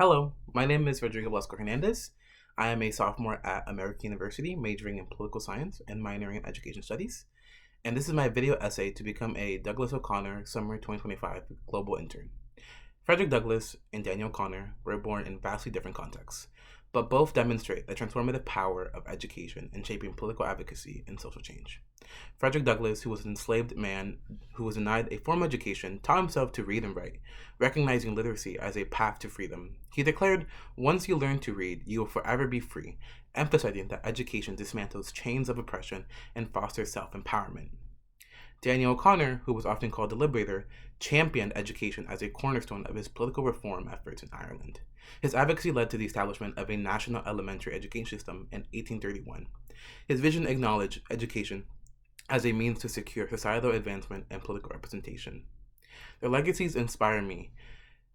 Hello, my name is Rodrigo Velasco-Hernandez. I am a sophomore at American University, majoring in political science and minoring in education studies. And this is my video essay to become a Douglas O'Connor Summer 2025 Global Intern. Frederick Douglass and Daniel O'Connor were born in vastly different contexts, but both demonstrate the transformative power of education in shaping political advocacy and social change. Frederick Douglass, who was an enslaved man who was denied a formal education, taught himself to read and write, recognizing literacy as a path to freedom. He declared, "Once you learn to read, you will forever be free," emphasizing that education dismantles chains of oppression and fosters self-empowerment. Daniel O'Connor, who was often called the Liberator, championed education as a cornerstone of his political reform efforts in Ireland. His advocacy led to the establishment of a national elementary education system in 1831. His vision acknowledged education as a means to secure societal advancement and political representation. Their legacies inspire me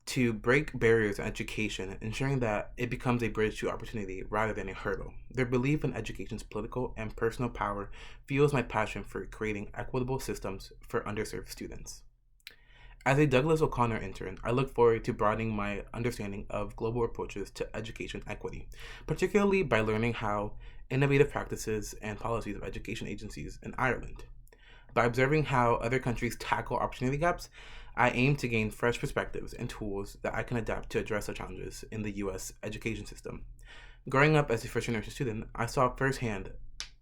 to break barriers in education, ensuring that it becomes a bridge to opportunity rather than a hurdle. Their belief in education's political and personal power fuels my passion for creating equitable systems for underserved students. As a Douglas O'Connor intern, I look forward to broadening my understanding of global approaches to education equity, particularly by learning how innovative practices and policies of education agencies in Ireland. By observing how other countries tackle opportunity gaps, I aim to gain fresh perspectives and tools that I can adapt to address the challenges in the U.S. education system. Growing up as a first generation student, I saw firsthand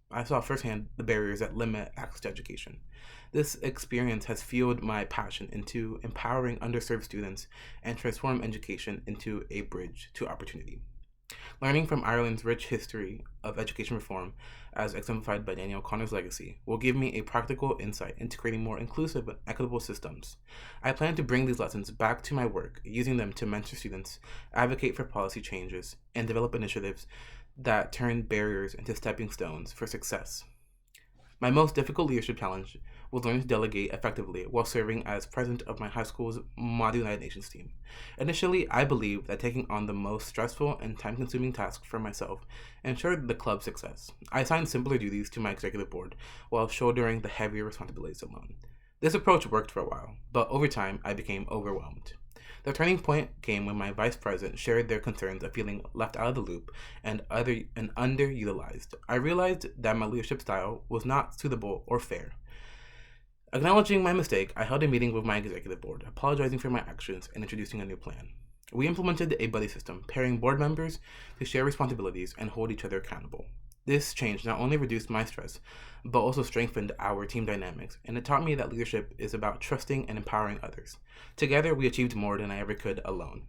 the barriers that limit access to education. This experience has fueled my passion into empowering underserved students and transform education into a bridge to opportunity. Learning from Ireland's rich history of education reform, as exemplified by Daniel O'Connor's legacy, will give me a practical insight into creating more inclusive and equitable systems. I plan to bring these lessons back to my work, using them to mentor students, advocate for policy changes, and develop initiatives that turn barriers into stepping stones for success. My most difficult leadership challenge was learning to delegate effectively while serving as president of my high school's Model United Nations team. Initially, I believed that taking on the most stressful and time-consuming task for myself ensured the club's success. I assigned simpler duties to my executive board while shouldering the heavier responsibilities alone. This approach worked for a while, but over time, I became overwhelmed. The turning point came when my vice president shared their concerns of feeling left out of the loop and underutilized. I realized that my leadership style was not suitable or fair. Acknowledging my mistake, I held a meeting with my executive board, apologizing for my actions and introducing a new plan. We implemented a buddy system, pairing board members to share responsibilities and hold each other accountable. This change not only reduced my stress, but also strengthened our team dynamics, and it taught me that leadership is about trusting and empowering others. Together, we achieved more than I ever could alone.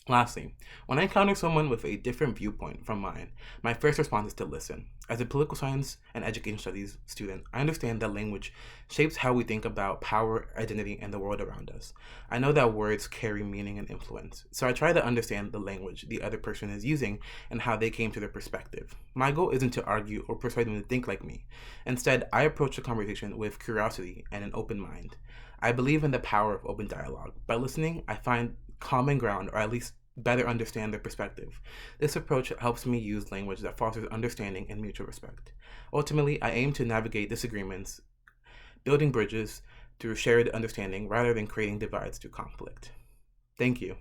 Lastly, when I encounter someone with a different viewpoint from mine, my first response is to listen. As a political science and education studies student, I understand that language shapes how we think about power, identity, and the world around us. I know that words carry meaning and influence, so I try to understand the language the other person is using and how they came to their perspective. My goal isn't to argue or persuade them to think like me. Instead, I approach the conversation with curiosity and an open mind. I believe in the power of open dialogue. By listening, I find common ground, or at least better understand their perspective. This approach helps me use language that fosters understanding and mutual respect. Ultimately, I aim to navigate disagreements, building bridges through shared understanding rather than creating divides through conflict. Thank you.